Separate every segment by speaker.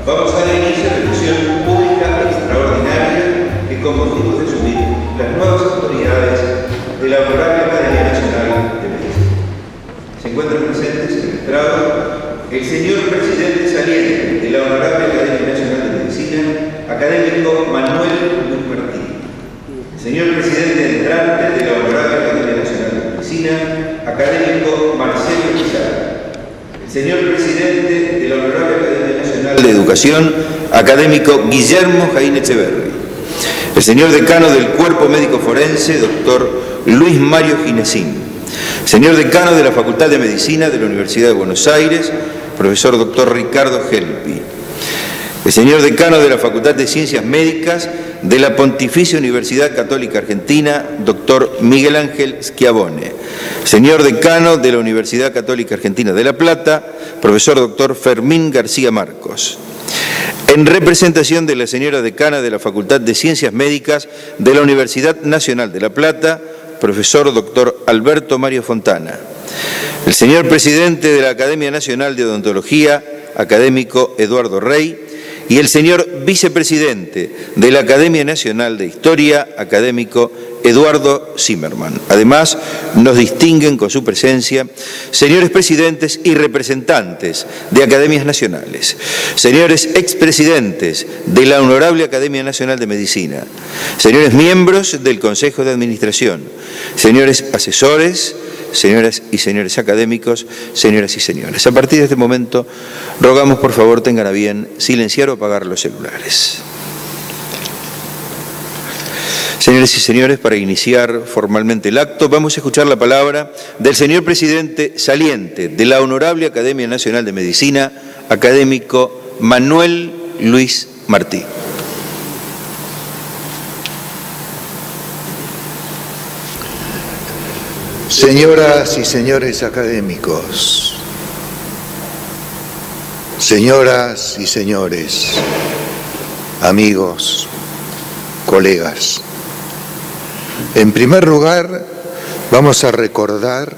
Speaker 1: Vamos a dar inicio a la elección pública extraordinaria que con motivo de asumir las nuevas autoridades de la Honorable Academia Nacional de Medicina. Se encuentran presentes en el estrado el señor presidente saliente de la Honorable Academia Nacional de Medicina, académico Manuel Luis Martí. El señor presidente entrante de la Honorable Academia Nacional de Medicina, académico Marcelo Pizarro. Señor presidente de la Honorable Academia Nacional de Educación, académico Guillermo Jaín Echeverri. El señor decano del Cuerpo Médico Forense, doctor Luis Mario Ginesín. Señor decano de la Facultad de Medicina de la Universidad de Buenos Aires, profesor doctor Ricardo Gelpi. El señor decano de la Facultad de Ciencias Médicas de la Pontificia Universidad Católica Argentina, doctor Miguel Ángel Schiavone. Señor decano de la Universidad Católica Argentina de La Plata, profesor doctor Fermín García Marcos. En representación de la señora decana de la Facultad de Ciencias Médicas de la Universidad Nacional de La Plata, profesor doctor Alberto Mario Fontana. El señor presidente de la Academia Nacional de Odontología, académico Eduardo Rey, y el señor vicepresidente de la Academia Nacional de Historia, académico Eduardo Zimmerman. Además, nos distinguen con su presencia señores presidentes y representantes de academias nacionales, señores expresidentes de la Honorable Academia Nacional de Medicina, señores miembros del Consejo de Administración, señores asesores, señoras y señores académicos, señoras y señores. A partir de este momento, rogamos por favor tengan a bien silenciar o apagar los celulares. Señores y señores, para iniciar formalmente el acto, vamos a escuchar la palabra del señor presidente saliente de la Honorable Academia Nacional de Medicina, académico Manuel Luis Martí.
Speaker 2: Señoras y señores académicos, señoras y señores, amigos, colegas, en primer lugar vamos a recordar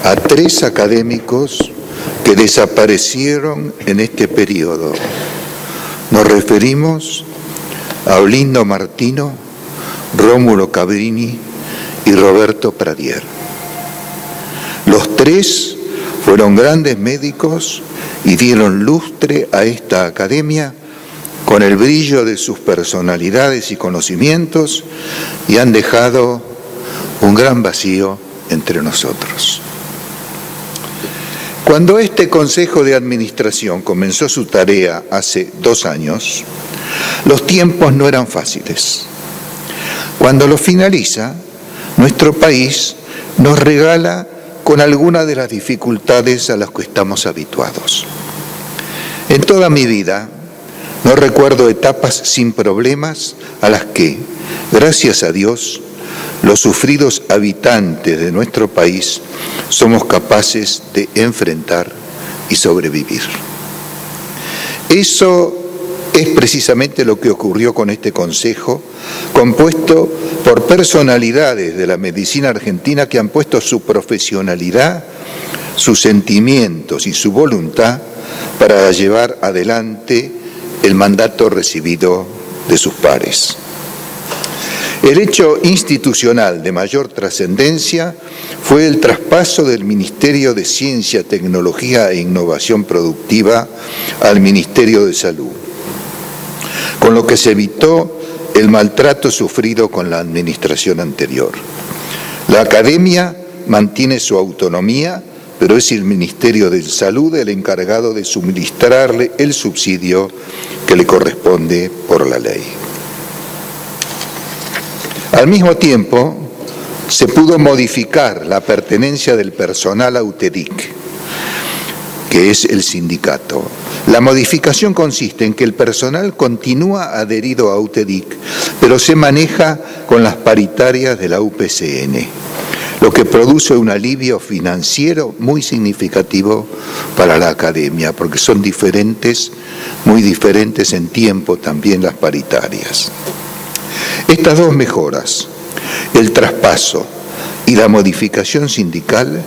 Speaker 2: a 3 académicos que desaparecieron en este periodo. Nos referimos a Olindo Martino, Rómulo Cabrini y Roberto Pradier. Los 3 fueron grandes médicos y dieron lustre a esta academia con el brillo de sus personalidades y conocimientos y han dejado un gran vacío entre nosotros. Cuando este Consejo de Administración comenzó su tarea hace 2 años, los tiempos no eran fáciles. Cuando lo finaliza, nuestro país nos regala con algunas de las dificultades a las que estamos habituados. En toda mi vida no recuerdo etapas sin problemas a las que, gracias a Dios, los sufridos habitantes de nuestro país somos capaces de enfrentar y sobrevivir. Eso es precisamente lo que ocurrió con este Consejo, compuesto por personalidades de la medicina argentina que han puesto su profesionalidad, sus sentimientos y su voluntad para llevar adelante el mandato recibido de sus pares. El hecho institucional de mayor trascendencia fue el traspaso del Ministerio de Ciencia, Tecnología e Innovación Productiva al Ministerio de Salud, con lo que se evitó el maltrato sufrido con la administración anterior. La Academia mantiene su autonomía, pero es el Ministerio de Salud el encargado de suministrarle el subsidio que le corresponde por la ley. Al mismo tiempo, se pudo modificar la pertenencia del personal a UTEDIC, que es el sindicato. La modificación consiste en que el personal continúa adherido a UTEDIC, pero se maneja con las paritarias de la UPCN, lo que produce un alivio financiero muy significativo para la Academia, porque son diferentes, muy diferentes en tiempo también las paritarias. Estas dos mejoras, el traspaso y la modificación sindical,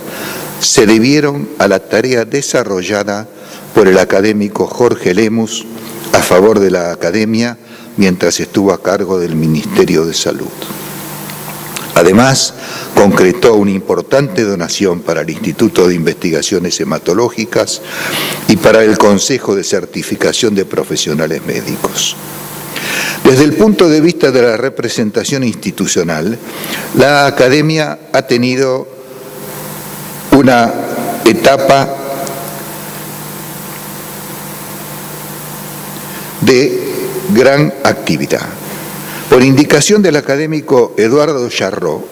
Speaker 2: se debieron a la tarea desarrollada por el académico Jorge Lemus a favor de la Academia mientras estuvo a cargo del Ministerio de Salud. Además, concretó una importante donación para el Instituto de Investigaciones Hematológicas y para el Consejo de Certificación de Profesionales Médicos. Desde el punto de vista de la representación institucional, la Academia ha tenido una etapa de gran actividad. Por indicación del académico Eduardo Charrot,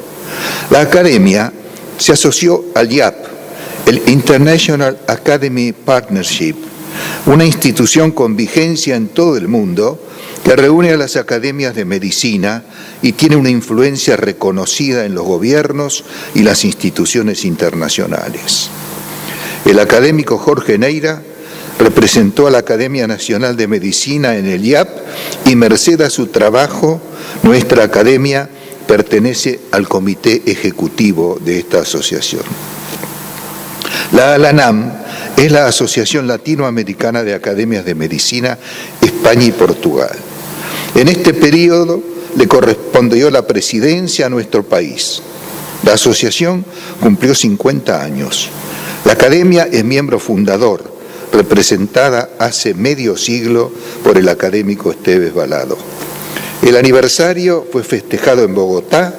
Speaker 2: la Academia se asoció al IAP, el International Academy Partnership, una institución con vigencia en todo el mundo que reúne a las academias de medicina y tiene una influencia reconocida en los gobiernos y las instituciones internacionales. El académico Jorge Neira representó a la Academia Nacional de Medicina en el IAP y merced a su trabajo, nuestra academia pertenece al comité ejecutivo de esta asociación. La ALANAM es la Asociación Latinoamericana de Academias de Medicina, España y Portugal. En este periodo le correspondió la presidencia a nuestro país. La asociación cumplió 50 años. La Academia es miembro fundador, representada hace medio siglo por el académico Esteves Balado. El aniversario fue festejado en Bogotá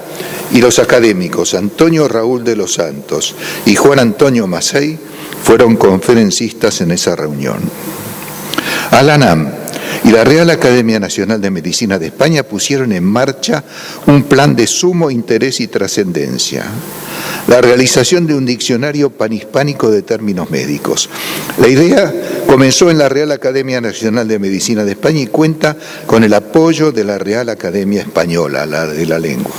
Speaker 2: y los académicos Antonio Raúl de los Santos y Juan Antonio Macei fueron conferencistas en esa reunión. ALANAM y la Real Academia Nacional de Medicina de España pusieron en marcha un plan de sumo interés y trascendencia: la realización de un diccionario panhispánico de términos médicos. La idea comenzó en la Real Academia Nacional de Medicina de España y cuenta con el apoyo de la Real Academia Española, la de la lengua.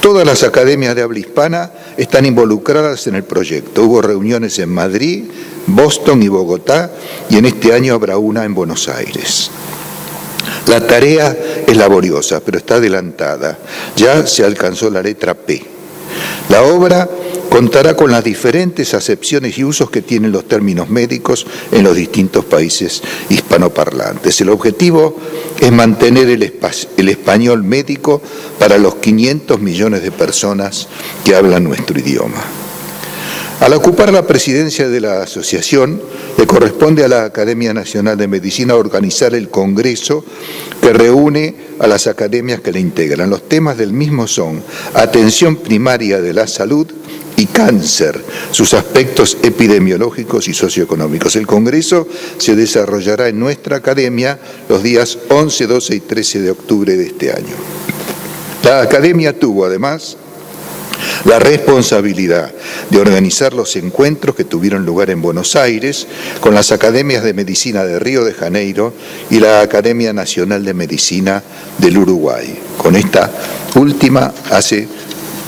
Speaker 2: Todas las academias de habla hispana están involucradas en el proyecto. Hubo reuniones en Madrid, Boston y Bogotá, y en este año habrá una en Buenos Aires. La tarea es laboriosa, pero está adelantada. Ya se alcanzó la letra P. La obra contará con las diferentes acepciones y usos que tienen los términos médicos en los distintos países hispanoparlantes. El objetivo es mantener el español médico para los 500 millones de personas que hablan nuestro idioma. Al ocupar la presidencia de la asociación, le corresponde a la Academia Nacional de Medicina organizar el congreso que reúne a las academias que le integran. Los temas del mismo son atención primaria de la salud y cáncer, sus aspectos epidemiológicos y socioeconómicos. El congreso se desarrollará en nuestra academia los días 11, 12 y 13 de octubre de este año. La academia tuvo además la responsabilidad de organizar los encuentros que tuvieron lugar en Buenos Aires con las Academias de Medicina de Río de Janeiro y la Academia Nacional de Medicina del Uruguay. Con esta última hace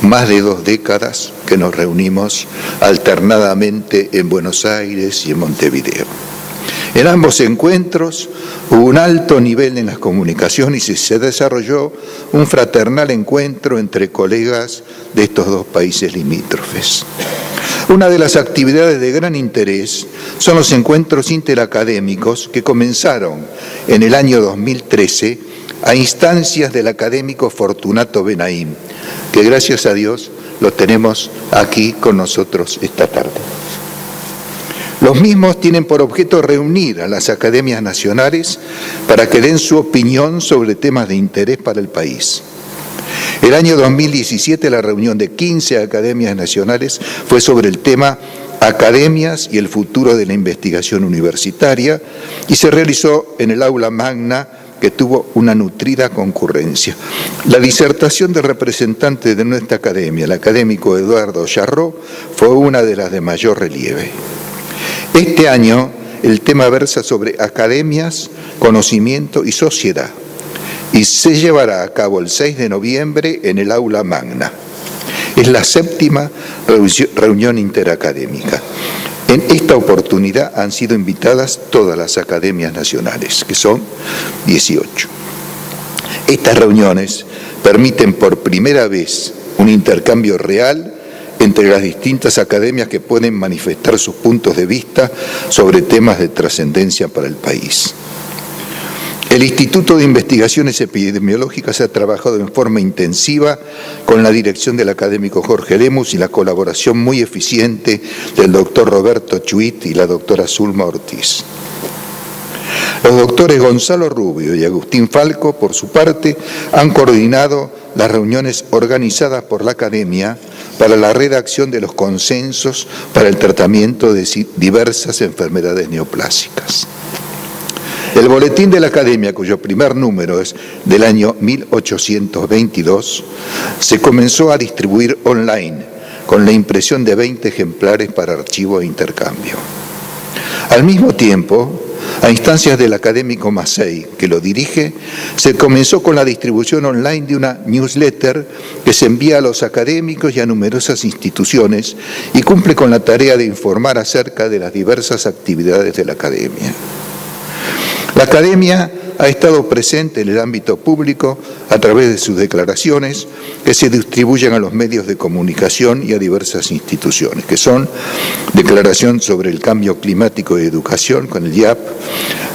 Speaker 2: más de 2 décadas que nos reunimos alternadamente en Buenos Aires y en Montevideo. En ambos encuentros hubo un alto nivel en las comunicaciones y se desarrolló un fraternal encuentro entre colegas de estos dos países limítrofes. Una de las actividades de gran interés son los encuentros interacadémicos que comenzaron en el año 2013 a instancias del académico Fortunato Benaim, que gracias a Dios lo tenemos aquí con nosotros esta tarde. Los mismos tienen por objeto reunir a las academias nacionales para que den su opinión sobre temas de interés para el país. El año 2017 la reunión de 15 academias nacionales fue sobre el tema Academias y el futuro de la investigación universitaria y se realizó en el aula magna, que tuvo una nutrida concurrencia. La disertación del representante de nuestra academia, el académico Eduardo Charró, fue una de las de mayor relieve. Este año el tema versa sobre academias, conocimiento y sociedad y se llevará a cabo el 6 de noviembre en el aula magna. Es la 7ª reunión interacadémica. En esta oportunidad han sido invitadas todas las academias nacionales, que son 18. Estas reuniones permiten por primera vez un intercambio real entre las distintas academias que pueden manifestar sus puntos de vista sobre temas de trascendencia para el país. El Instituto de Investigaciones Epidemiológicas ha trabajado en forma intensiva con la dirección del académico Jorge Lemus y la colaboración muy eficiente del doctor Roberto Chuit y la doctora Zulma Ortiz. Los doctores Gonzalo Rubio y Agustín Falco, por su parte, han coordinado las reuniones organizadas por la academia para la redacción de los consensos para el tratamiento de diversas enfermedades neoplásicas. El boletín de la Academia, cuyo primer número es del año 1822, se comenzó a distribuir online con la impresión de 20 ejemplares para archivo e intercambio. Al mismo tiempo, a instancias del académico Massey, que lo dirige, se comenzó con la distribución online de una newsletter que se envía a los académicos y a numerosas instituciones y cumple con la tarea de informar acerca de las diversas actividades de la academia. La academia ha estado presente en el ámbito público a través de sus declaraciones que se distribuyen a los medios de comunicación y a diversas instituciones, que son declaración sobre el cambio climático y educación con el IAP,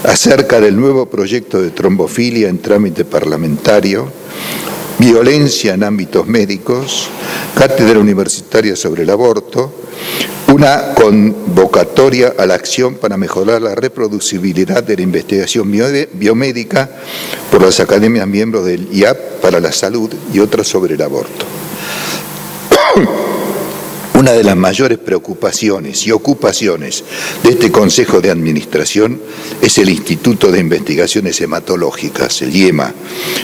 Speaker 2: acerca del nuevo proyecto de trombofilia en trámite parlamentario, violencia en ámbitos médicos, cátedra universitaria sobre el aborto, una convocatoria a la acción para mejorar la reproducibilidad de la investigación biomédica por las academias miembros del IAP para la salud y otras sobre el aborto. Una de las mayores preocupaciones y ocupaciones de este Consejo de Administración es el Instituto de Investigaciones Hematológicas, el IEMA,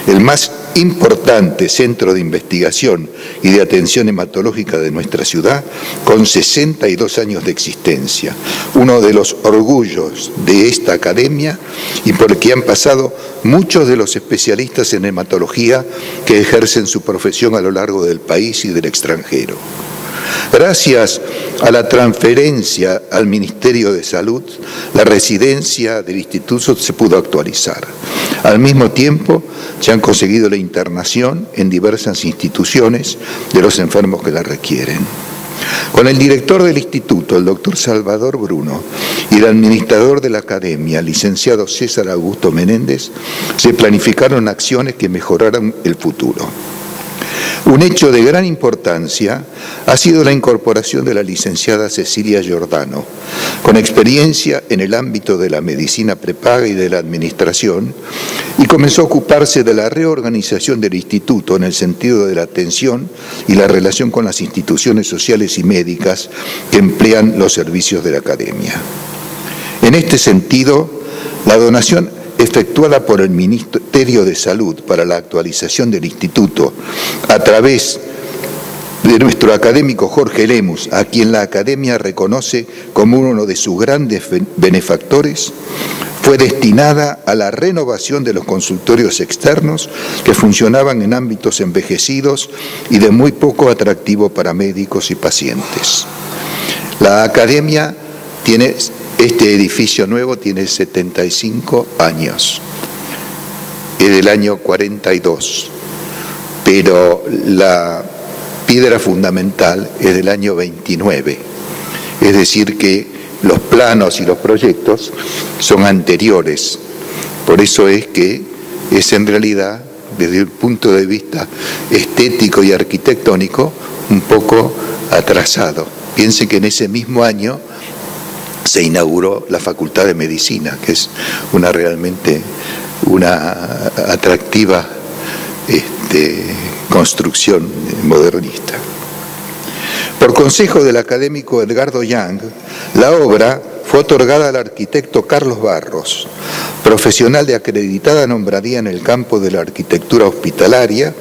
Speaker 2: el más importante centro de investigación y de atención hematológica de nuestra ciudad, con 62 años de existencia, uno de los orgullos de esta academia y por el que han pasado muchos de los especialistas en hematología que ejercen su profesión a lo largo del país y del extranjero. Gracias a la transferencia al Ministerio de Salud, la residencia del instituto se pudo actualizar. Al mismo tiempo, se han conseguido la internación en diversas instituciones de los enfermos que la requieren. Con el director del instituto, el doctor Salvador Bruno, y el administrador de la academia, licenciado César Augusto Menéndez, se planificaron acciones que mejoraron el futuro. Un hecho de gran importancia ha sido la incorporación de la licenciada Cecilia Giordano, con experiencia en el ámbito de la medicina prepaga y de la administración, y comenzó a ocuparse de la reorganización del instituto en el sentido de la atención y la relación con las instituciones sociales y médicas que emplean los servicios de la academia. En este sentido, la donación efectuada por el Ministerio de Salud para la actualización del instituto a través de nuestro académico Jorge Lemus, a quien la academia reconoce como uno de sus grandes benefactores, fue destinada a la renovación de los consultorios externos que funcionaban en ámbitos envejecidos y de muy poco atractivo para médicos y pacientes. La academia tiene este edificio nuevo tiene 75 años, es del año 42, pero la piedra fundamental es del año 29, es decir que los planos y los proyectos son anteriores, por eso es que es en realidad, desde el punto de vista estético y arquitectónico, un poco atrasado. Piensen que en ese mismo año se inauguró la Facultad de Medicina, que es realmente una atractiva construcción modernista. Por consejo del académico Edgardo Young, la obra fue otorgada al arquitecto Carlos Barros, profesional de acreditada nombradía en el campo de la arquitectura hospitalaria,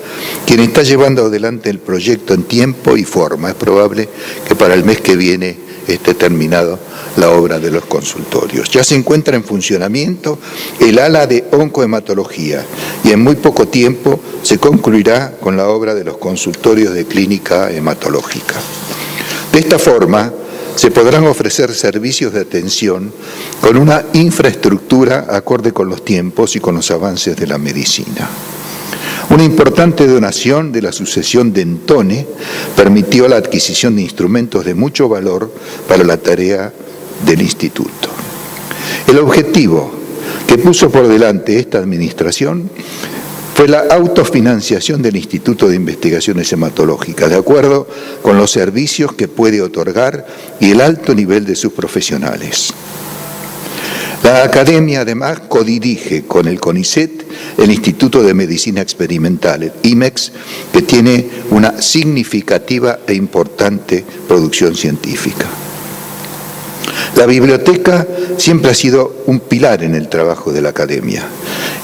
Speaker 2: quien está llevando adelante el proyecto en tiempo y forma. Es probable que para el mes que viene esté terminado la obra de los consultorios. Ya se encuentra en funcionamiento el ala de oncohematología y en muy poco tiempo se concluirá con la obra de los consultorios de clínica hematológica. De esta forma, se podrán ofrecer servicios de atención con una infraestructura acorde con los tiempos y con los avances de la medicina. Una importante donación de la sucesión Dentone permitió la adquisición de instrumentos de mucho valor para la tarea del instituto. El objetivo que puso por delante esta administración fue la autofinanciación del Instituto de Investigaciones Hematológicas, de acuerdo con los servicios que puede otorgar y el alto nivel de sus profesionales. La Academia además codirige con el CONICET el Instituto de Medicina Experimental, el IMEX, que tiene una significativa e importante producción científica. La biblioteca siempre ha sido un pilar en el trabajo de la Academia.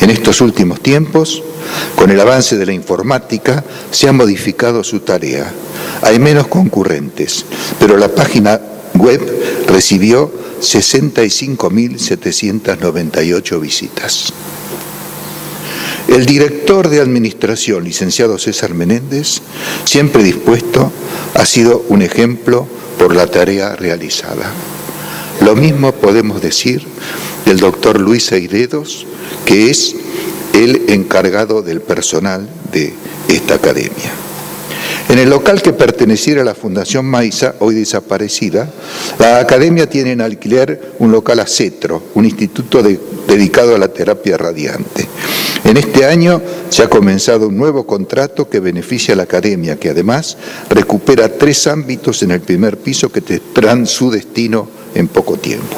Speaker 2: En estos últimos tiempos, con el avance de la informática, se ha modificado su tarea. Hay menos concurrentes, pero la página web recibió 65.798 visitas. El director de administración, licenciado César Menéndez, siempre dispuesto, ha sido un ejemplo por la tarea realizada. Lo mismo podemos decir del doctor Luis Eiredos, que es el encargado del personal de esta academia. En el local que perteneciera a la Fundación Maiza, hoy desaparecida, la Academia tiene en alquiler un local acetro, un instituto dedicado a la terapia radiante. En este año se ha comenzado un nuevo contrato que beneficia a la Academia, que además recupera 3 ámbitos en el primer piso que tendrán su destino en poco tiempo.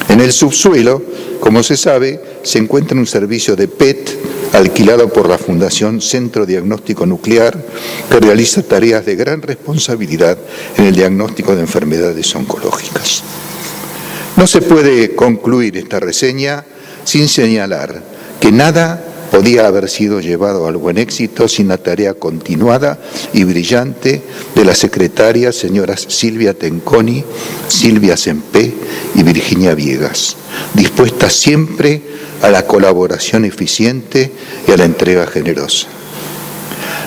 Speaker 2: En el subsuelo, como se sabe, se encuentra un servicio de PET alquilado por la Fundación Centro Diagnóstico Nuclear, que realiza tareas de gran responsabilidad en el diagnóstico de enfermedades oncológicas. No se puede concluir esta reseña sin señalar que nada podía haber sido llevado al buen éxito sin la tarea continuada y brillante de las secretarias señoras Silvia Tenconi, Silvia Sempé y Virginia Viegas, dispuestas siempre a la colaboración eficiente y a la entrega generosa.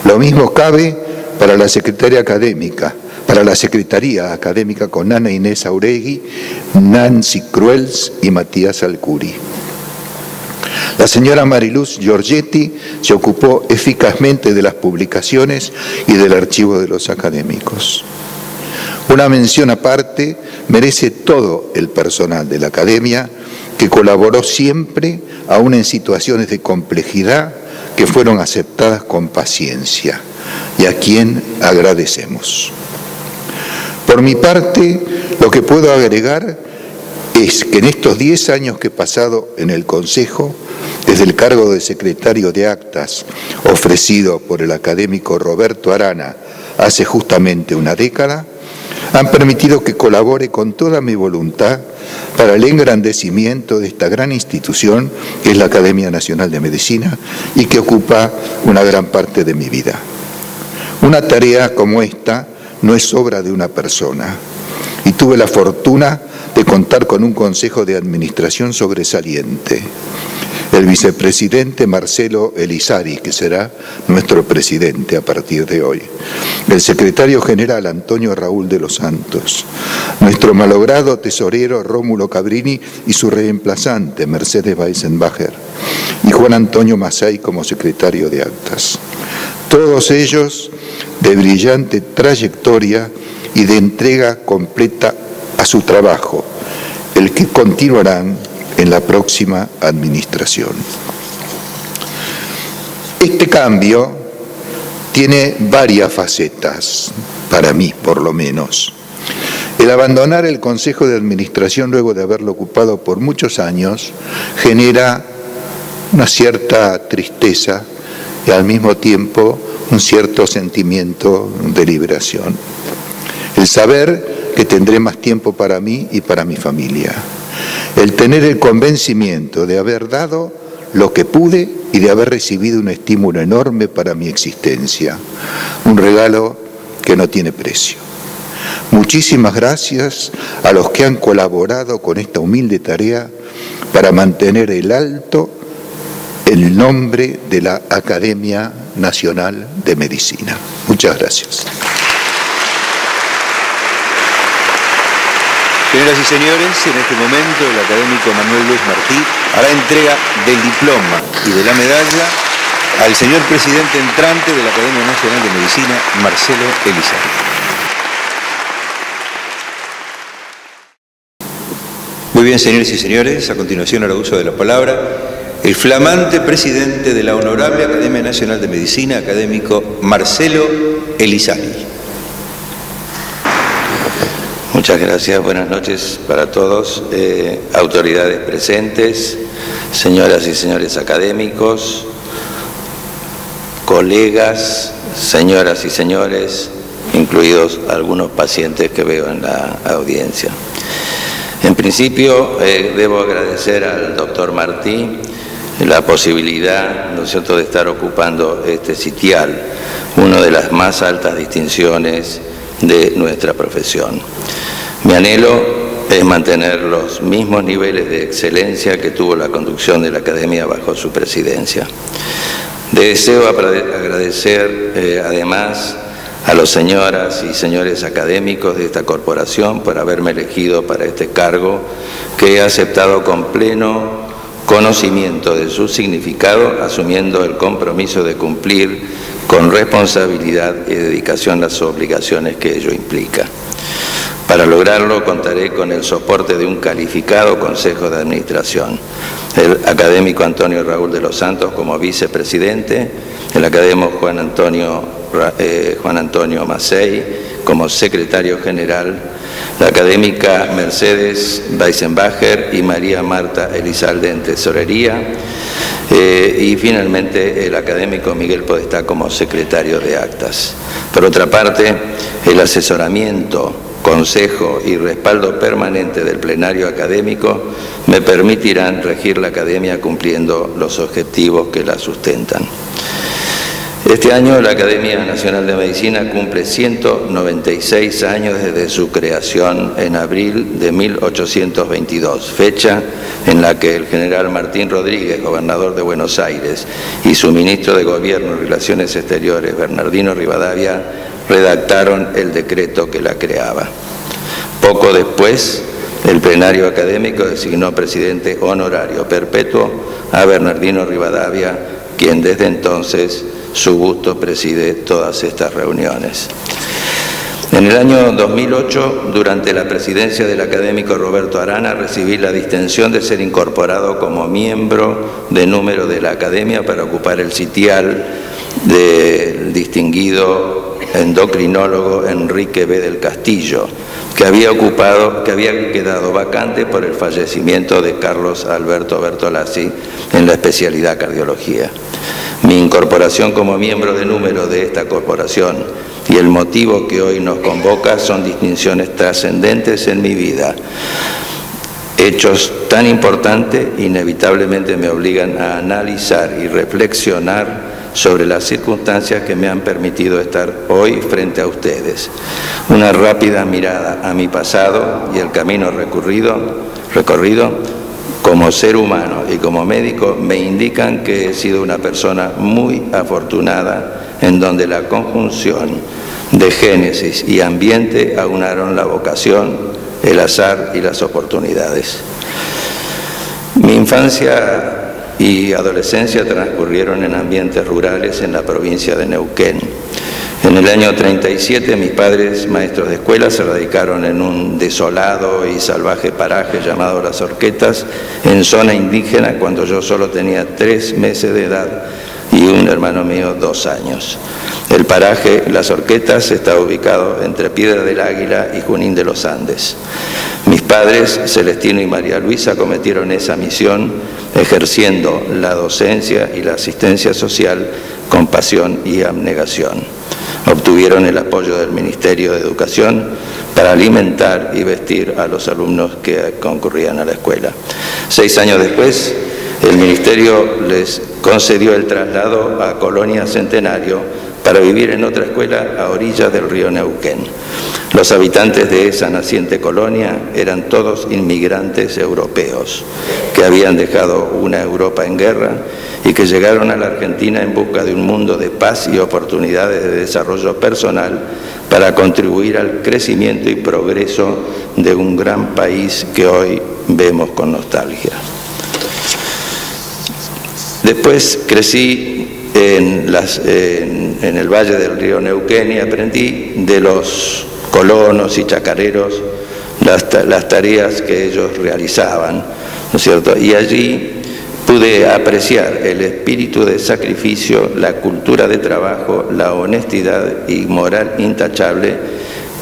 Speaker 2: Lo mismo cabe para la secretaría académica con Ana Inés Auregui, Nancy Cruels y Matías Alcuri. La señora Mariluz Giorgetti se ocupó eficazmente de las publicaciones y del archivo de los académicos. Una mención aparte merece todo el personal de la Academia, que colaboró siempre, aun en situaciones de complejidad, que fueron aceptadas con paciencia y a quien agradecemos. Por mi parte, lo que puedo agregar es que en estos 10 años que he pasado en el Consejo, desde el cargo de secretario de Actas ofrecido por el académico Roberto Arana hace justamente una década, han permitido que colabore con toda mi voluntad para el engrandecimiento de esta gran institución que es la Academia Nacional de Medicina y que ocupa una gran parte de mi vida. Una tarea como esta no es obra de una persona y tuve la fortuna de contar con un consejo de administración sobresaliente. El vicepresidente Marcelo Elizari, que será nuestro presidente a partir de hoy. El secretario general Antonio Raúl de los Santos. Nuestro malogrado tesorero Rómulo Cabrini y su reemplazante Mercedes Weisenbacher. Y Juan Antonio Masay como secretario de Actas. Todos ellos de brillante trayectoria y de entrega completa a su trabajo, el que continuarán en la próxima administración. Este cambio tiene varias facetas, para mí por lo menos. El abandonar el Consejo de Administración luego de haberlo ocupado por muchos años genera una cierta tristeza y al mismo tiempo un cierto sentimiento de liberación. El saber que tendré más tiempo para mí y para mi familia. El tener el convencimiento de haber dado lo que pude y de haber recibido un estímulo enorme para mi existencia. Un regalo que no tiene precio. Muchísimas gracias a los que han colaborado con esta humilde tarea para mantener el alto el nombre de la Academia Nacional de Medicina. Muchas gracias.
Speaker 3: Señoras y señores, en este momento el académico Manuel Luis Martí hará entrega del diploma y de la medalla al señor presidente entrante de la Academia Nacional de Medicina, Marcelo Elizalde. Muy bien, señores y señores, a continuación hará uso de la palabra el flamante presidente de la Honorable Academia Nacional de Medicina, académico Marcelo Elizalde.
Speaker 4: Muchas gracias, buenas noches para todos, autoridades presentes, señoras y señores académicos, colegas, señoras y señores, incluidos algunos pacientes que veo en la audiencia. En principio, debo agradecer al doctor Martí la posibilidad, ¿no es cierto?, de estar ocupando este sitial, una de las más altas distinciones de nuestra profesión. Mi anhelo es mantener los mismos niveles de excelencia que tuvo la conducción de la Academia bajo su presidencia. Deseo agradecer además a las señoras y señores académicos de esta corporación por haberme elegido para este cargo, que he aceptado con pleno conocimiento de su significado, asumiendo el compromiso de cumplir con responsabilidad y dedicación las obligaciones que ello implica. Para lograrlo contaré con el soporte de un calificado Consejo de Administración, el académico Antonio Raúl de los Santos como vicepresidente, el académico Juan Antonio Macei como secretario general, la académica Mercedes Weisenbacher y María Marta Elizalde en tesorería, y finalmente el académico Miguel Podestá como secretario de actas. Por otra parte, el asesoramiento, consejo y respaldo permanente del plenario académico me permitirán regir la academia cumpliendo los objetivos que la sustentan. Este año la Academia Nacional de Medicina cumple 196 años desde su creación en abril de 1822, fecha en la que el general Martín Rodríguez, gobernador de Buenos Aires, y su ministro de Gobierno y Relaciones Exteriores, Bernardino Rivadavia, redactaron el decreto que la creaba. Poco después, el plenario académico designó presidente honorario perpetuo a Bernardino Rivadavia, quien desde entonces su gusto preside todas estas reuniones. En el año 2008, durante la presidencia del académico Roberto Arana, recibí la distinción de ser incorporado como miembro de número de la Academia para ocupar el sitial del distinguido endocrinólogo Enrique B. del Castillo, que había quedado vacante por el fallecimiento de Carlos Alberto Bertolazzi en la especialidad cardiología. Mi incorporación como miembro de número de esta corporación y el motivo que hoy nos convoca son distinciones trascendentes en mi vida. Hechos tan importantes inevitablemente me obligan a analizar y reflexionar sobre las circunstancias que me han permitido estar hoy frente a ustedes. Una rápida mirada a mi pasado y el camino recorrido como ser humano y como médico me indican que he sido una persona muy afortunada, en donde la conjunción de génesis y ambiente aunaron la vocación, el azar y las oportunidades. Mi infancia y adolescencia transcurrieron en ambientes rurales en la provincia de Neuquén. En el año 37 mis padres, maestros de escuela, se radicaron en un desolado y salvaje paraje llamado Las Horquetas, en zona indígena, cuando yo solo tenía 3 meses de edad, y un hermano mío 2 años. El paraje Las Horquetas está ubicado entre Piedra del Águila y Junín de los Andes. Mis padres, Celestino y María Luisa, cometieron esa misión ejerciendo la docencia y la asistencia social con pasión y abnegación. Obtuvieron el apoyo del Ministerio de Educación para alimentar y vestir a los alumnos que concurrían a la escuela. 6 años después, el Ministerio les concedió el traslado a Colonia Centenario para vivir en otra escuela a orillas del río Neuquén. Los habitantes de esa naciente colonia eran todos inmigrantes europeos que habían dejado una Europa en guerra y que llegaron a la Argentina en busca de un mundo de paz y oportunidades de desarrollo personal para contribuir al crecimiento y progreso de un gran país que hoy vemos con nostalgia. Después crecí en el valle del río Neuquén y aprendí de los colonos y chacareros las tareas que ellos realizaban, ¿no es cierto? Y allí pude apreciar el espíritu de sacrificio, la cultura de trabajo, la honestidad y moral intachable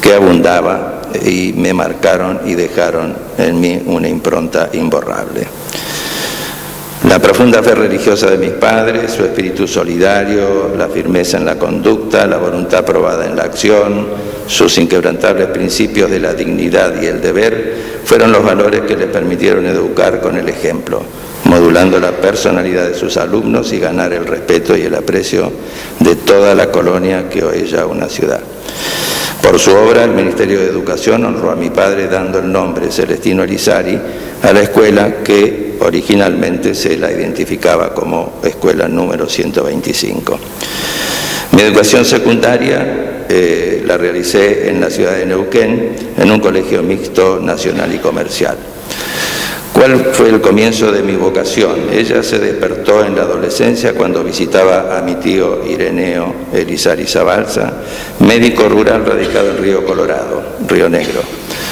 Speaker 4: que abundaba y me marcaron y dejaron en mí una impronta imborrable. La profunda fe religiosa de mis padres, su espíritu solidario, la firmeza en la conducta, la voluntad probada en la acción, sus inquebrantables principios de la dignidad y el deber, fueron los valores que les permitieron educar con el ejemplo, modulando la personalidad de sus alumnos y ganar el respeto y el aprecio de toda la colonia que hoy es ya una ciudad. Por su obra, el Ministerio de Educación honró a mi padre dando el nombre Celestino Elizari a la escuela que originalmente se la identificaba como escuela número 125. Mi educación secundaria la realicé en la ciudad de Neuquén, en un colegio mixto nacional y comercial. ¿Cuál fue el comienzo de mi vocación? Ella se despertó en la adolescencia cuando visitaba a mi tío Ireneo Elizari Zabalza, médico rural radicado en Río Colorado, Río Negro.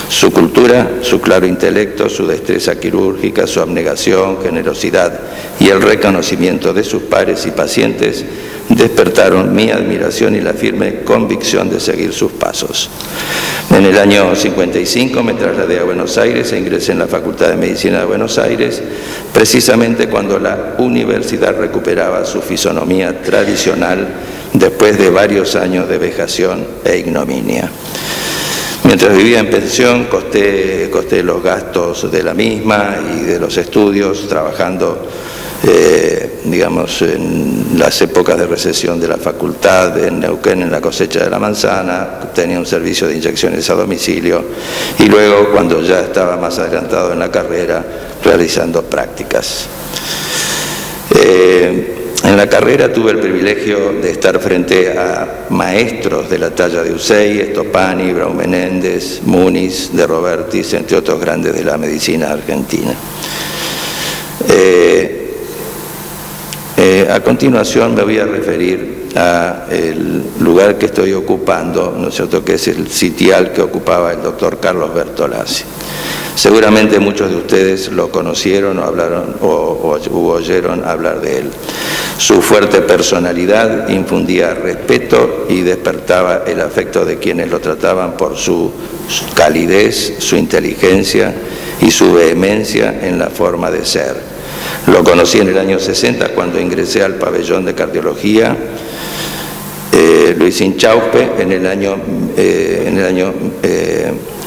Speaker 4: Su cultura, su claro intelecto, su destreza quirúrgica, su abnegación, generosidad y el reconocimiento de sus pares y pacientes despertaron mi admiración y la firme convicción de seguir sus pasos. En el año 55 me trasladé a Buenos Aires e ingresé en la Facultad de Medicina de Buenos Aires, precisamente cuando la universidad recuperaba su fisonomía tradicional después de varios años de vejación e ignominia. Mientras vivía en pensión, costé los gastos de la misma y de los estudios, trabajando en las épocas de recesión de la facultad, en Neuquén, en la cosecha de la manzana, tenía un servicio de inyecciones a domicilio y luego, cuando ya estaba más adelantado en la carrera, realizando prácticas. En la carrera tuve el privilegio de estar frente a maestros de la talla de Usey, Estopani, Braun Menéndez, Muniz, de Robertis, entre otros grandes de la medicina argentina. A continuación me voy a referir al lugar que estoy ocupando, ¿no es cierto?, que es el sitial que ocupaba el doctor Carlos Bertolazzi. Seguramente muchos de ustedes lo conocieron o hablaron o oyeron hablar de él. Su fuerte personalidad infundía respeto y despertaba el afecto de quienes lo trataban por su calidez, su inteligencia y su vehemencia en la forma de ser. Lo conocí en el año 60 cuando ingresé al pabellón de cardiología Luis Inchauspe en el año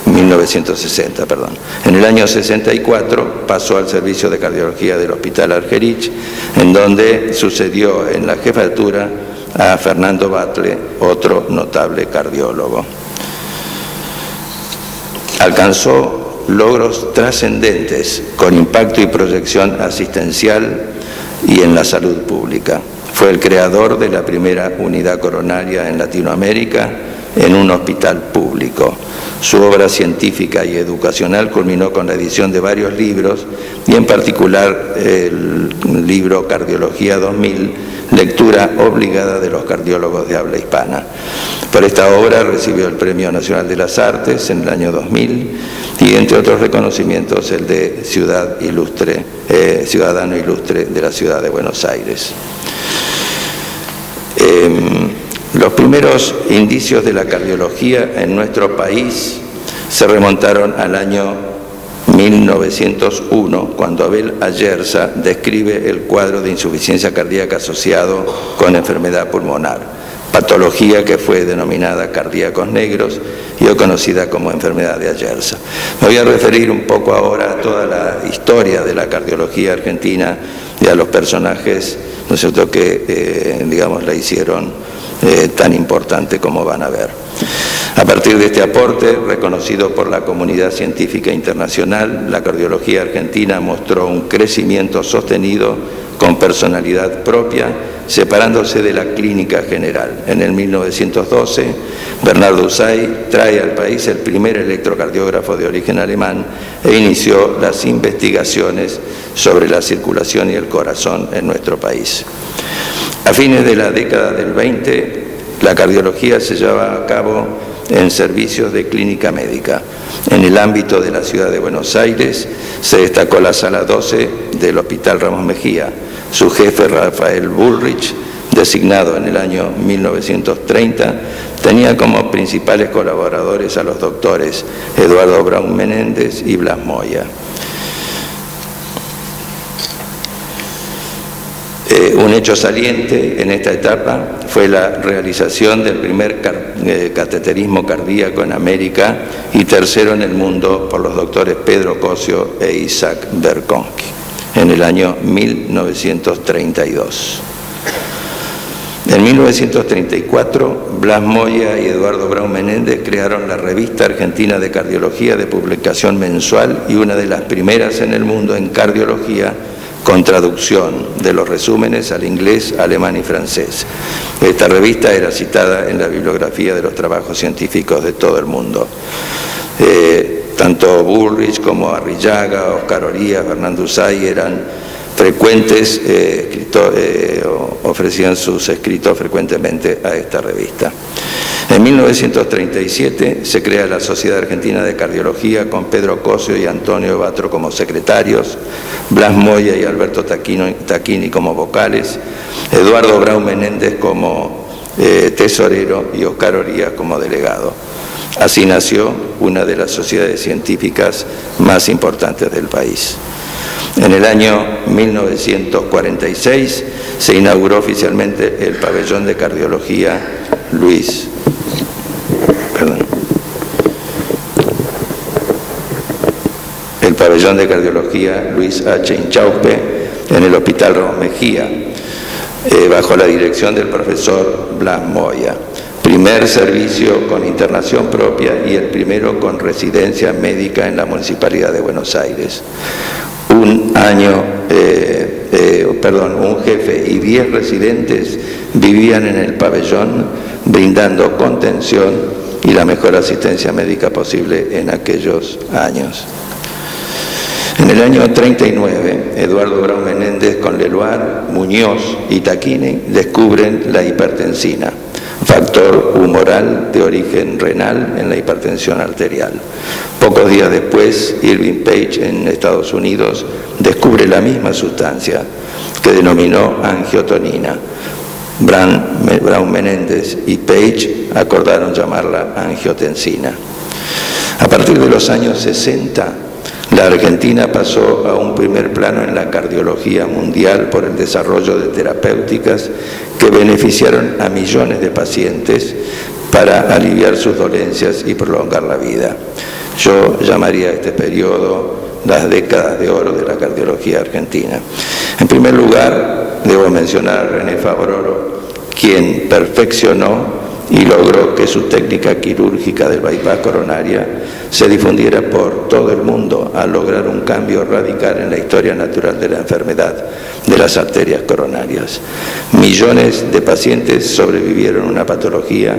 Speaker 4: 1960, perdón. En el año 64 pasó al servicio de cardiología del Hospital Argerich, en donde sucedió en la jefatura a Fernando Batle, otro notable cardiólogo. Alcanzó logros trascendentes con impacto y proyección asistencial y en la salud pública. Fue el creador de la primera unidad coronaria en Latinoamérica en un hospital público. Su obra científica y educacional culminó con la edición de varios libros y en particular el libro Cardiología 2000, lectura obligada de los cardiólogos de habla hispana. Por esta obra recibió el Premio Nacional de las Artes en el año 2000 y, entre otros reconocimientos, el de Ciudadano Ilustre de la Ciudad de Buenos Aires. Los primeros indicios de la cardiología en nuestro país se remontaron al año 1901, cuando Abel Ayerza describe el cuadro de insuficiencia cardíaca asociado con enfermedad pulmonar, patología que fue denominada cardíacos negros y hoy conocida como enfermedad de Ayerza. Me voy a referir un poco ahora a toda la historia de la cardiología argentina y a los personajes, ¿no es cierto?, que la hicieron tan importante como van a ver. A partir de este aporte, reconocido por la comunidad científica internacional, la cardiología argentina mostró un crecimiento sostenido con personalidad propia, separándose de la clínica general. En el 1912, Bernardo Usay trae al país el primer electrocardiógrafo de origen alemán e inició las investigaciones sobre la circulación y el corazón en nuestro país. A fines de la década del 20, la cardiología se llevaba a cabo en servicios de clínica médica. En el ámbito de la ciudad de Buenos Aires se destacó la sala 12 del Hospital Ramos Mejía. Su jefe, Rafael Bullrich, designado en el año 1930, tenía como principales colaboradores a los doctores Eduardo Braun Menéndez y Blas Moya. Un hecho saliente en esta etapa fue la realización del primer cateterismo cardíaco en América y tercero en el mundo por los doctores Pedro Cosio e Isaac Berkonsky en el año 1932. En 1934, Blas Moya y Eduardo Braun Menéndez crearon la Revista Argentina de Cardiología de publicación mensual y una de las primeras en el mundo en cardiología, con traducción de los resúmenes al inglés, alemán y francés. Esta revista era citada en la bibliografía de los trabajos científicos de todo el mundo. Tanto Bullrich como Arrillaga, Oscar Orías, Fernando Usay eran frecuentes, ofrecían sus escritos frecuentemente a esta revista. En 1937 se crea la Sociedad Argentina de Cardiología con Pedro Cosio y Antonio Batro como secretarios, Blas Moya y Alberto Tacchini como vocales, Eduardo Braun Menéndez como tesorero y Oscar Orías como delegado. Así nació una de las sociedades científicas más importantes del país. En el año 1946 se inauguró oficialmente el pabellón de cardiología el pabellón de cardiología Luis H. Inchauspe en el Hospital Ramos Mejía, bajo la dirección del profesor Blas Moya. Primer servicio con internación propia y el primero con residencia médica en la Municipalidad de Buenos Aires. Un jefe y 10 residentes vivían en el pabellón, brindando contención y la mejor asistencia médica posible en aquellos años. En el año 39, Eduardo Braun Menéndez con Leloir, Muñoz y Tacchini descubren la hipertensina, factor humoral de origen renal en la hipertensión arterial. Pocos días después, Irving Page en Estados Unidos descubre la misma sustancia que denominó angiotonina. Braun Menéndez y Page acordaron llamarla angiotensina. A partir de los años 60, la Argentina pasó a un primer plano en la cardiología mundial por el desarrollo de terapéuticas que beneficiaron a millones de pacientes para aliviar sus dolencias y prolongar la vida. Yo llamaría a este periodo las décadas de oro de la cardiología argentina. En primer lugar, debo mencionar a René Favrolo, quien perfeccionó y logró que su técnica quirúrgica del bypass coronaria se difundiera por todo el mundo al lograr un cambio radical en la historia natural de la enfermedad de las arterias coronarias. Millones de pacientes sobrevivieron a una patología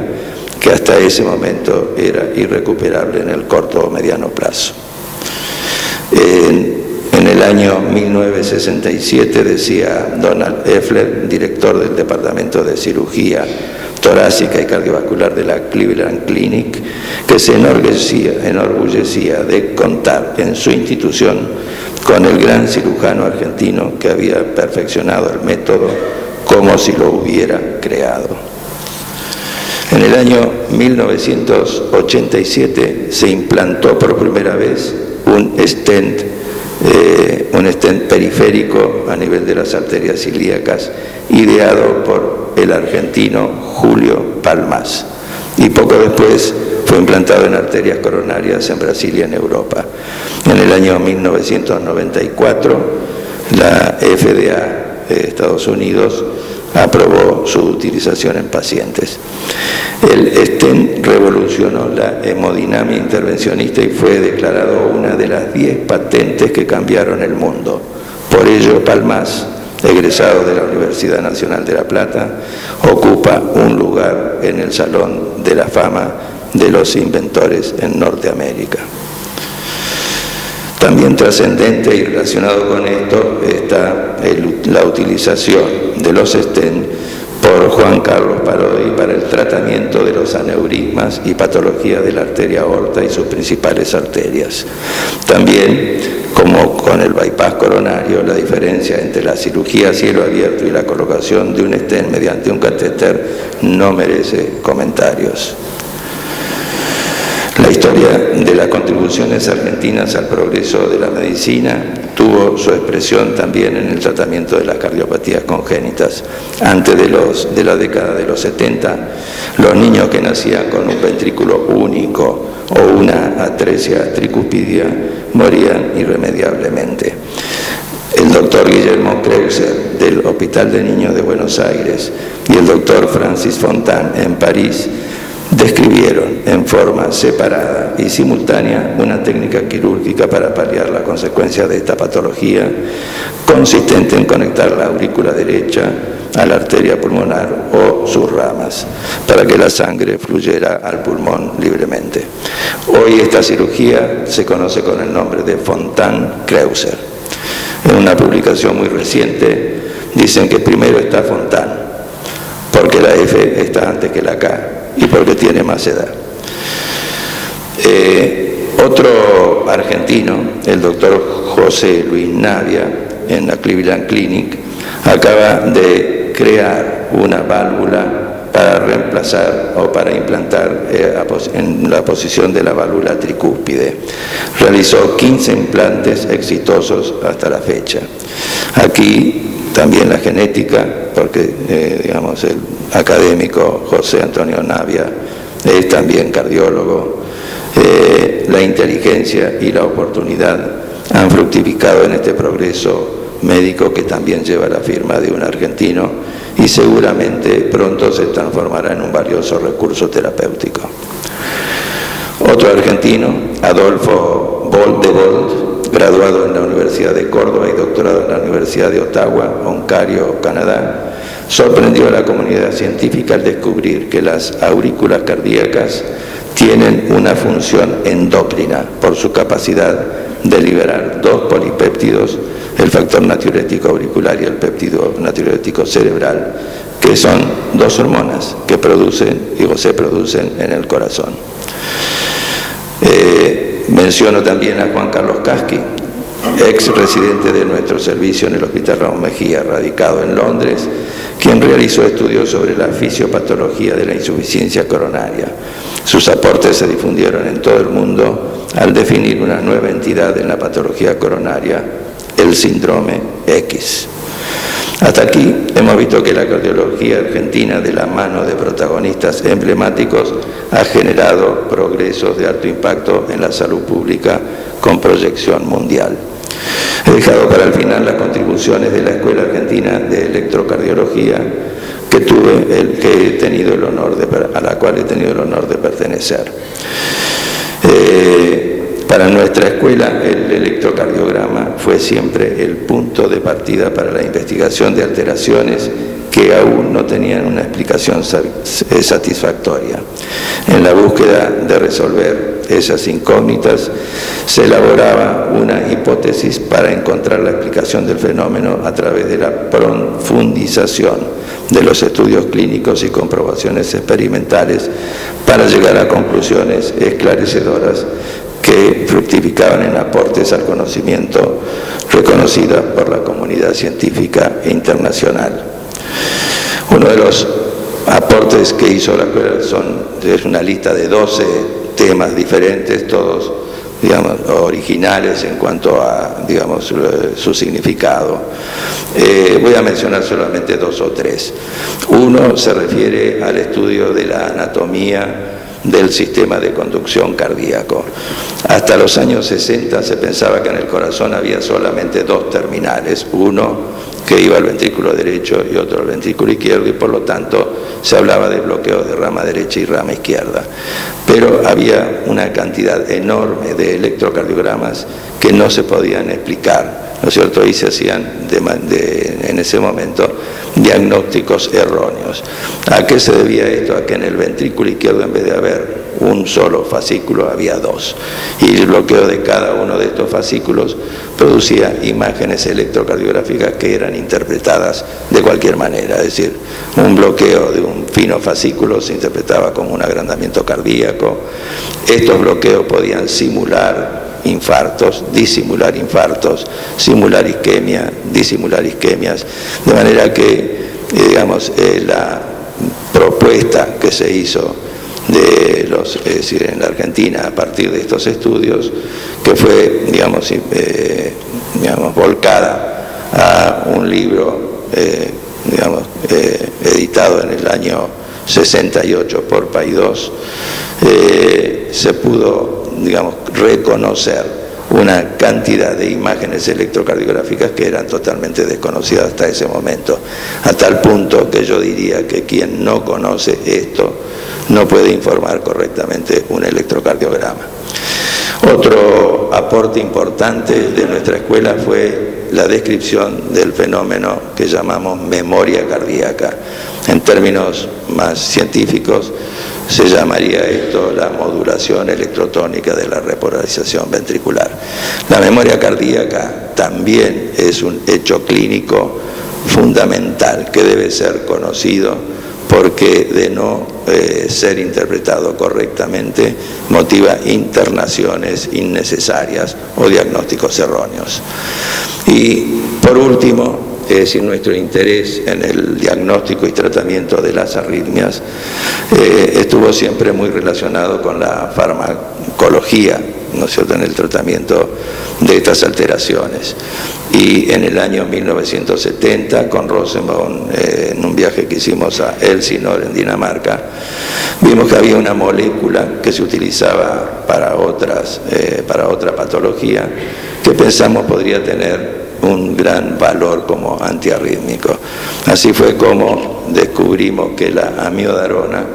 Speaker 4: que hasta ese momento era irrecuperable en el corto o mediano plazo. En el año 1967 decía Donald Effler, director del Departamento de Cirugía Torácica y Cardiovascular de la Cleveland Clinic, que se enorgullecía de contar en su institución con el gran cirujano argentino que había perfeccionado el método como si lo hubiera creado. En el año 1987 se implantó por primera vez un stent periférico a nivel de las arterias ilíacas, ideado por el argentino Julio Palmas, y poco después fue implantado en arterias coronarias en Brasil y en Europa. En el año 1994, la FDA de Estados Unidos aprobó su utilización en pacientes. El stent revolucionó la hemodinamia intervencionista y fue declarado una de las 10 patentes que cambiaron el mundo. Por ello, Palmas, egresado de la Universidad Nacional de La Plata, ocupa un lugar en el Salón de la Fama de los Inventores en Norteamérica. También trascendente y relacionado con esto está la utilización de los stent por Juan Carlos Parodi para el tratamiento de los aneurismas y patología de la arteria aorta y sus principales arterias. También, como con el bypass coronario, la diferencia entre la cirugía a cielo abierto y la colocación de un stent mediante un catéter no merece comentarios. La historia de las contribuciones argentinas al progreso de la medicina tuvo su expresión también en el tratamiento de las cardiopatías congénitas. Antes de la década de los 70, los niños que nacían con un ventrículo único o una atresia tricuspidia morían irremediablemente. El doctor Guillermo Kreuzer del Hospital de Niños de Buenos Aires y el doctor Francis Fontan en París describieron en forma separada y simultánea una técnica quirúrgica para paliar las consecuencias de esta patología, consistente en conectar la aurícula derecha a la arteria pulmonar o sus ramas, para que la sangre fluyera al pulmón libremente. Hoy esta cirugía se conoce con el nombre de Fontan-Kreuzer. En una publicación muy reciente dicen que primero está Fontan, porque la F está antes que la K, y porque tiene más edad. Otro argentino, el doctor José Luis Navia, en la Cleveland Clinic, acaba de crear una válvula para reemplazar o para implantar en la posición de la válvula tricúspide. Realizó 15 implantes exitosos hasta la fecha. Aquí también la genética, porque digamos el académico José Antonio Navia es también cardiólogo, la inteligencia y la oportunidad han fructificado en este progreso médico que también lleva la firma de un argentino y seguramente pronto se transformará en un valioso recurso terapéutico. Otro argentino, Adolfo Bold, graduado en la Universidad de Córdoba y doctorado en la Universidad de Ottawa, Ontario, Canadá, sorprendió a la comunidad científica al descubrir que las aurículas cardíacas tienen una función endocrina por su capacidad de liberar 2 polipéptidos, el factor natriurético auricular y el péptido natriurético cerebral, que son 2 hormonas que se producen en el corazón. Menciono también a Juan Carlos Casqui, ex residente de nuestro servicio en el Hospital Ramón Mejía, radicado en Londres, quien realizó estudios sobre la fisiopatología de la insuficiencia coronaria. Sus aportes se difundieron en todo el mundo al definir una nueva entidad en la patología coronaria, el síndrome X. Hasta aquí hemos visto que la cardiología argentina, de la mano de protagonistas emblemáticos, ha generado progresos de alto impacto en la salud pública con proyección mundial. He dejado para el final las contribuciones de la Escuela Argentina de Electrocardiología a la cual he tenido el honor de pertenecer. Para nuestra escuela, el electrocardiograma fue siempre el punto de partida para la investigación de alteraciones que aún no tenían una explicación satisfactoria. En la búsqueda de resolver esas incógnitas, se elaboraba una hipótesis para encontrar la explicación del fenómeno a través de la profundización de los estudios clínicos y comprobaciones experimentales para llegar a conclusiones esclarecedoras que fructificaban en aportes al conocimiento reconocidas por la comunidad científica internacional. Uno de los aportes que hizo la escuela es una lista de 12 temas diferentes, todos, digamos, originales en cuanto a, digamos, su significado. Voy a mencionar solamente 2 o 3. Uno se refiere al estudio de la anatomía del sistema de conducción cardíaco. Hasta los años 60 se pensaba que en el corazón había solamente 2 terminales, uno que iba al ventrículo derecho y otro al ventrículo izquierdo, y por lo tanto se hablaba de bloqueos de rama derecha y rama izquierda. Pero había una cantidad enorme de electrocardiogramas que no se podían explicar, ¿no es cierto? Y se hacían en ese momento diagnósticos erróneos. ¿A qué se debía esto? A que en el ventrículo izquierdo, en vez de haber un solo fascículo, había 2, y el bloqueo de cada uno de estos fascículos producía imágenes electrocardiográficas que eran interpretadas de cualquier manera. Es decir, un bloqueo de un fino fascículo se interpretaba como un agrandamiento cardíaco. Estos bloqueos podían simular infartos, disimular infartos, simular isquemia, disimular isquemias, de manera que, digamos, la propuesta que se hizo es decir, en la Argentina a partir de estos estudios, que fue, digamos, volcada a un libro, editado en el año 68 por Paidós, se pudo, digamos, reconocer una cantidad de imágenes electrocardiográficas que eran totalmente desconocidas hasta ese momento, a tal punto que yo diría que quien no conoce esto no puede informar correctamente un electrocardiograma. Otro aporte importante de nuestra escuela fue la descripción del fenómeno que llamamos memoria cardíaca. En términos más científicos, se llamaría esto la modulación electrotónica de la repolarización ventricular. La memoria cardíaca también es un hecho clínico fundamental que debe ser conocido, porque de no ser interpretado correctamente motiva internaciones innecesarias o diagnósticos erróneos. Y por último, es decir, nuestro interés en el diagnóstico y tratamiento de las arritmias estuvo siempre muy relacionado con la farmacología, ¿no es cierto?, en el tratamiento de estas alteraciones. Y en el año 1970, con Rosenbaum, en un viaje que hicimos a Elsinore, en Dinamarca, vimos que había una molécula que se utilizaba para otra patología que pensamos podría tener un gran valor como antiarrítmico. Así fue como descubrimos que la amiodarona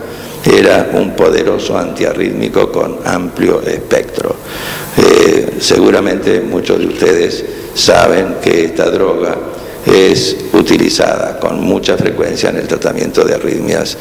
Speaker 4: era un poderoso antiarrítmico con amplio espectro. Seguramente muchos de ustedes saben que esta droga es utilizada con mucha frecuencia en el tratamiento de arritmias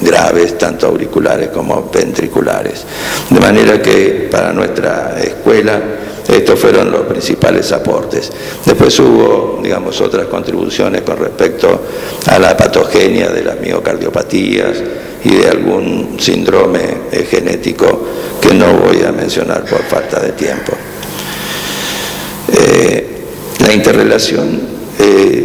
Speaker 4: graves, tanto auriculares como ventriculares. De manera que para nuestra escuela estos fueron los principales aportes. Después hubo, digamos, otras contribuciones con respecto a la patogenia de las miocardiopatías y de algún síndrome genético que no voy a mencionar por falta de tiempo. La interrelación,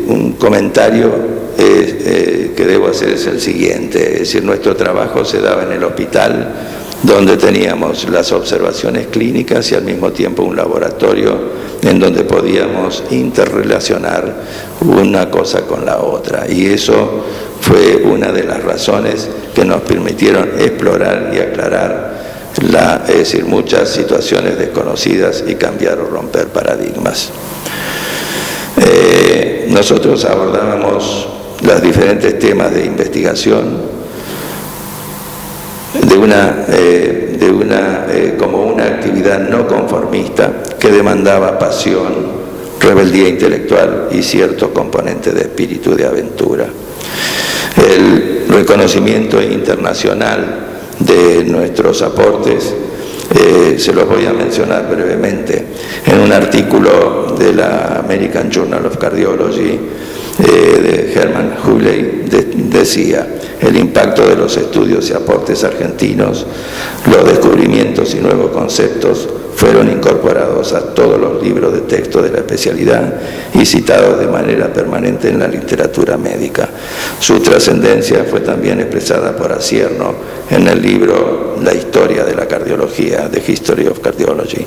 Speaker 4: un comentario que debo hacer es el siguiente, es decir, nuestro trabajo se daba en el hospital, donde teníamos las observaciones clínicas y al mismo tiempo un laboratorio en donde podíamos interrelacionar una cosa con la otra, y eso fue una de las razones que nos permitieron explorar y aclarar es decir, muchas situaciones desconocidas y cambiar o romper paradigmas. Nosotros abordábamos los diferentes temas de investigación como una actividad no conformista que demandaba pasión, rebeldía intelectual y cierto componente de espíritu de aventura. El reconocimiento internacional de nuestros aportes se los voy a mencionar brevemente. En un artículo de la American Journal of Cardiology de Hermann Hooley decía: el impacto de los estudios y aportes argentinos, los descubrimientos y nuevos conceptos fueron incorporados a todos los libros de texto de la especialidad y citados de manera permanente en la literatura médica. Su trascendencia fue también expresada por Asierno en el libro La historia de la cardiología, The History of Cardiology,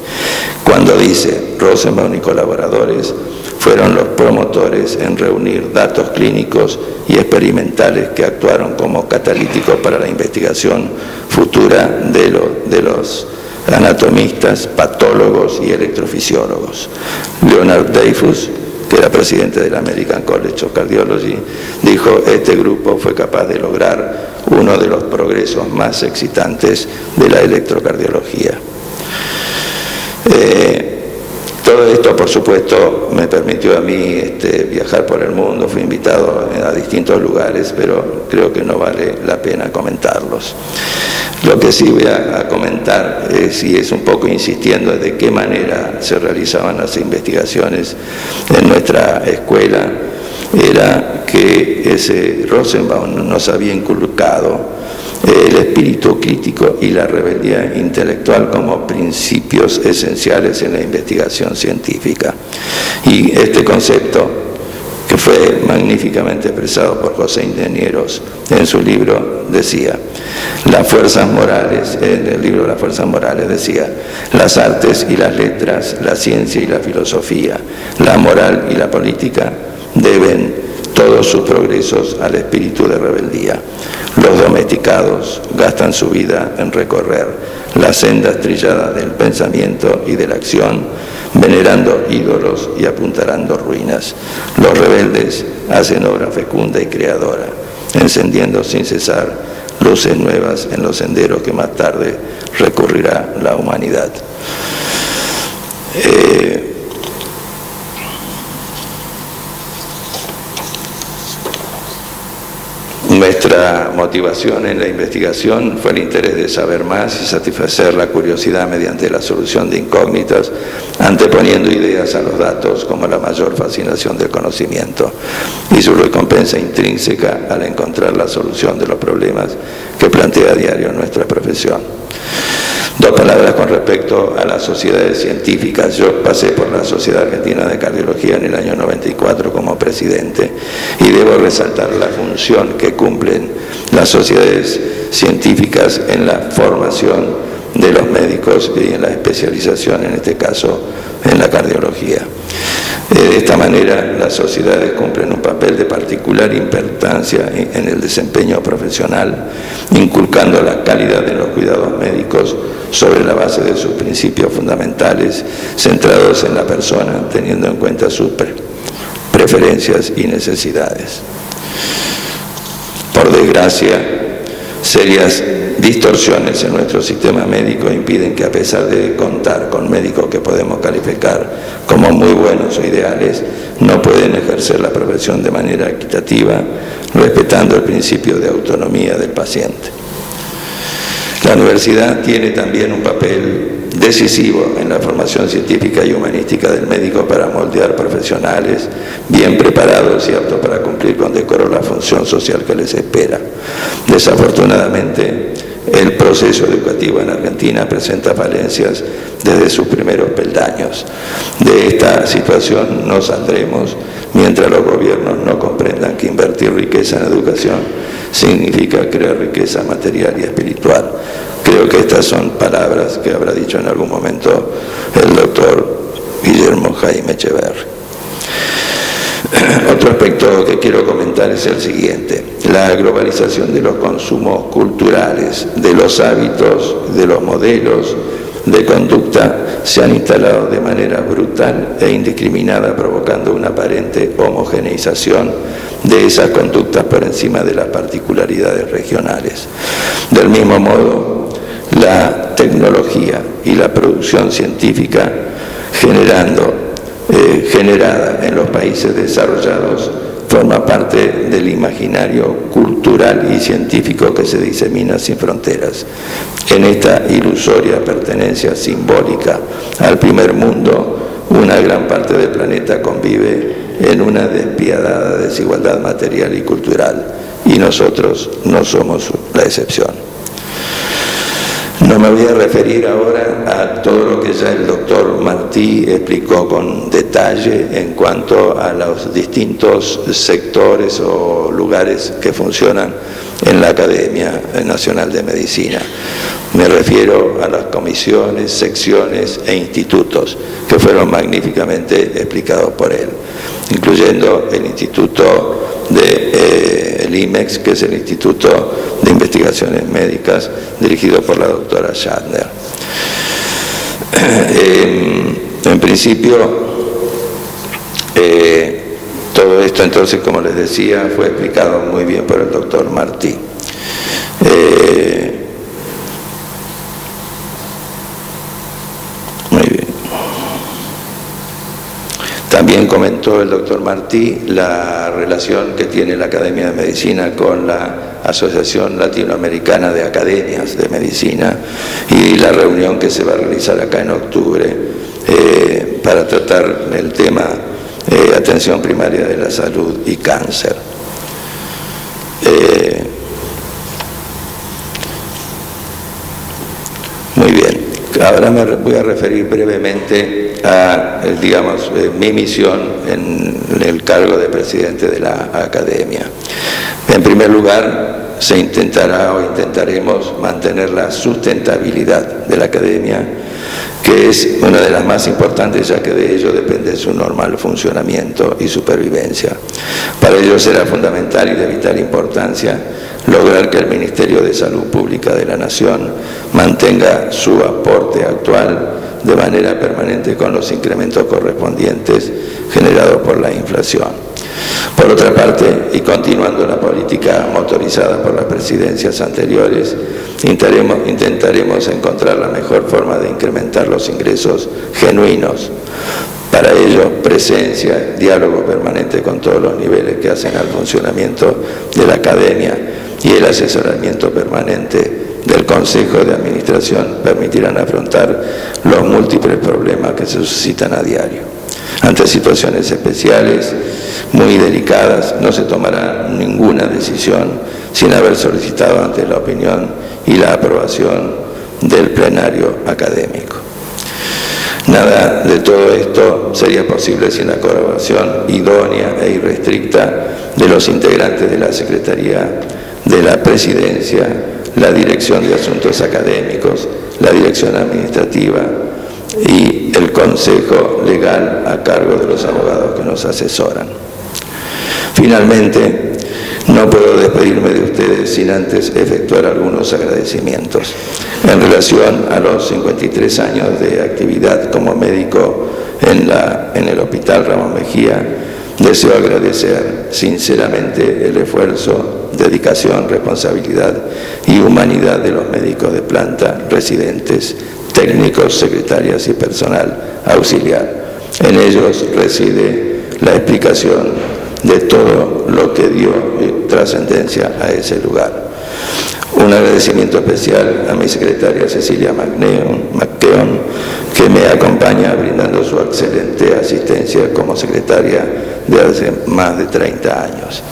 Speaker 4: cuando dice: Rosenbaum y colaboradores fueron los promotores en reunir datos clínicos y experimentales que actuaron como catalíticos para la investigación futura de los anatomistas, patólogos y electrofisiólogos. Leonard Dreyfus, que era presidente del American College of Cardiology, dijo: este grupo fue capaz de lograr uno de los progresos más excitantes de la electrocardiología. Todo esto, por supuesto, me permitió a mí viajar por el mundo. Fui invitado a distintos lugares, pero creo que no vale la pena comentarlos. Lo que sí voy a comentar, y es un poco insistiendo, es de qué manera se realizaban las investigaciones en nuestra escuela. Era que ese Rosenbaum nos había inculcado el espíritu crítico y la rebeldía intelectual como principios esenciales en la investigación científica. Y este concepto, que fue magníficamente expresado por José Ingenieros en su libro, decía: las fuerzas morales, en el libro Las fuerzas morales decía: las artes y las letras, la ciencia y la filosofía, la moral y la política deben todos sus progresos al espíritu de rebeldía. Los domesticados gastan su vida en recorrer las sendas trilladas del pensamiento y de la acción, venerando ídolos y apuntalando ruinas. Los rebeldes hacen obra fecunda y creadora, encendiendo sin cesar luces nuevas en los senderos que más tarde recurrirá la humanidad. Nuestra motivación en la investigación fue el interés de saber más y satisfacer la curiosidad mediante la solución de incógnitas, anteponiendo ideas a los datos como la mayor fascinación del conocimiento y su recompensa intrínseca al encontrar la solución de los problemas que plantea a diario nuestra profesión. Dos palabras con respecto a las sociedades científicas. Yo pasé por la Sociedad Argentina de Cardiología en el año 94 como presidente y debo resaltar la función que cumplen las sociedades científicas en la formación de los médicos y en la especialización, en este caso, en la cardiología. De esta manera, las sociedades cumplen un papel de particular importancia en el desempeño profesional, inculcando la calidad de los cuidados médicos sobre la base de sus principios fundamentales, centrados en la persona, teniendo en cuenta sus preferencias y necesidades. Por desgracia, serias distorsiones en nuestro sistema médico impiden que, a pesar de contar con médicos que podemos calificar como muy buenos o ideales, no pueden ejercer la profesión de manera equitativa, respetando el principio de autonomía del paciente. La universidad tiene también un papel decisivo en la formación científica y humanística del médico para moldear profesionales bien preparados y aptos para cumplir con decoro la función social que les espera. Desafortunadamente, el proceso educativo en Argentina presenta falencias desde sus primeros peldaños. De esta situación no saldremos mientras los gobiernos no comprendan que invertir riqueza en educación significa crear riqueza material y espiritual. Creo que estas son palabras que habrá dicho en algún momento el doctor Guillermo Jaime Echeverri. Otro aspecto que quiero comentar es el siguiente: la globalización de los consumos culturales, de los hábitos, de los modelos de conducta se han instalado de manera brutal e indiscriminada, provocando una aparente homogeneización de esas conductas por encima de las particularidades regionales. Del mismo modo, la tecnología y la producción científica generada en los países desarrollados forma parte del imaginario cultural y científico que se disemina sin fronteras. En esta ilusoria pertenencia simbólica al primer mundo, una gran parte del planeta convive en una despiadada desigualdad material y cultural, y nosotros no somos la excepción. No me voy a referir ahora a todo lo que ya el doctor Martí explicó con detalle en cuanto a los distintos sectores o lugares que funcionan en la Academia Nacional de Medicina. Me refiero a las comisiones, secciones e institutos que fueron magníficamente explicados por él, incluyendo el instituto el IMEX, que es el Instituto de Investigaciones Médicas, dirigido por la doctora Shatner. En principio, todo esto entonces, como les decía, fue explicado muy bien por el doctor Martí. Muy bien. También comentó el doctor Martí la relación que tiene la Academia de Medicina con la Asociación Latinoamericana de Academias de Medicina y la reunión que se va a realizar acá en octubre para tratar el tema atención primaria de la salud y cáncer. Muy bien. Ahora me voy a referir brevemente a, mi misión en el cargo de presidente de la Academia. En primer lugar, se intentará o intentaremos mantener la sustentabilidad de la Academia, que es una de las más importantes, ya que de ello depende su normal funcionamiento y supervivencia. Para ello será fundamental y de vital importancia lograr que el Ministerio de Salud Pública de la Nación mantenga su aporte actual de manera permanente con los incrementos correspondientes generados por la inflación. Por otra parte, y continuando la política motorizada por las presidencias anteriores, intentaremos encontrar la mejor forma de incrementar los ingresos genuinos. Para ello, presencia, diálogo permanente con todos los niveles que hacen al funcionamiento de la Academia y el asesoramiento permanente del Consejo de Administración permitirán afrontar los múltiples problemas que se suscitan a diario. Ante situaciones especiales, muy delicadas, no se tomará ninguna decisión sin haber solicitado ante la opinión y la aprobación del plenario académico. Nada de todo esto sería posible sin la colaboración idónea e irrestricta de los integrantes de la Secretaría de la Presidencia, la Dirección de Asuntos Académicos, la Dirección Administrativa y el Consejo Legal a cargo de los abogados que nos asesoran. Finalmente, no puedo despedirme de ustedes sin antes efectuar algunos agradecimientos. En relación a los 53 años de actividad como médico en el Hospital Ramón Mejía, deseo agradecer sinceramente el esfuerzo, dedicación, responsabilidad y humanidad de los médicos de planta, residentes, técnicos, secretarias y personal auxiliar. En ellos reside la explicación de todo lo que dio trascendencia a ese lugar. Un agradecimiento especial a mi secretaria Cecilia McKeon, que me acompaña brindando su excelente asistencia como secretaria de hace más de 30 años.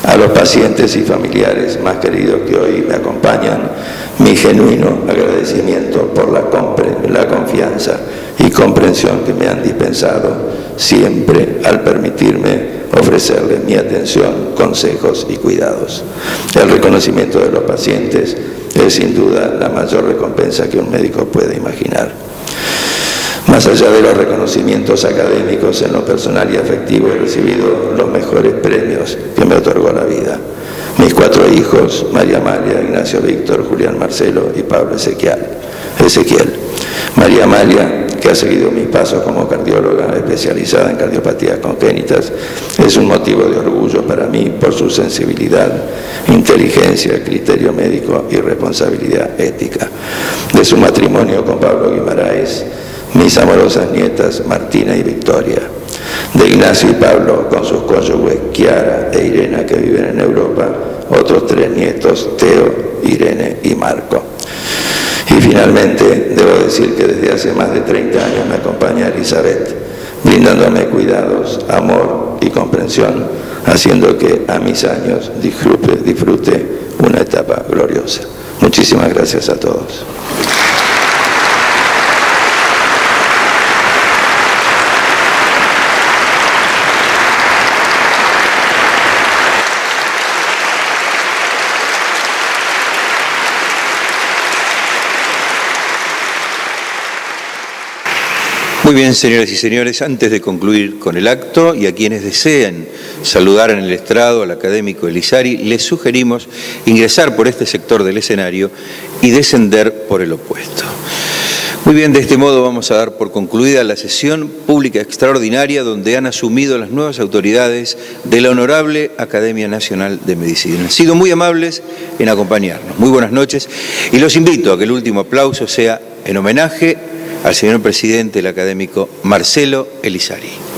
Speaker 4: A los pacientes y familiares más queridos que hoy me acompañan, mi genuino agradecimiento por la confianza y comprensión que me han dispensado siempre al permitirme ofrecerles mi atención, consejos y cuidados. El reconocimiento de los pacientes es sin duda la mayor recompensa que un médico puede imaginar. Más allá de los reconocimientos académicos, en lo personal y afectivo he recibido los mejores premios que me otorgó la vida. Mis 4 hijos, María Amalia, Ignacio Víctor, Julián Marcelo y Pablo Ezequiel. María Amalia, que ha seguido mis pasos como cardióloga especializada en cardiopatías congénitas, es un motivo de orgullo para mí por su sensibilidad, inteligencia, criterio médico y responsabilidad ética. De su matrimonio con Pablo Guimaraes, mis amorosas nietas Martina y Victoria. De Ignacio y Pablo con sus cónyuges Chiara e Irena, que viven en Europa, otros 3 nietos, Teo, Irene y Marco. Y finalmente, debo decir que desde hace más de 30 años me acompaña Elizabeth, brindándome cuidados, amor y comprensión, haciendo que a mis años disfrute una etapa gloriosa. Muchísimas gracias a todos.
Speaker 3: Muy bien, señoras y señores, antes de concluir con el acto y a quienes deseen saludar en el estrado al académico Elizari, les sugerimos ingresar por este sector del escenario y descender por el opuesto. Muy bien, de este modo vamos a dar por concluida la sesión pública extraordinaria donde han asumido las nuevas autoridades de la Honorable Academia Nacional de Medicina. Han sido muy amables en acompañarnos. Muy buenas noches y los invito a que el último aplauso sea en homenaje al señor presidente, el académico Marcelo Elizari.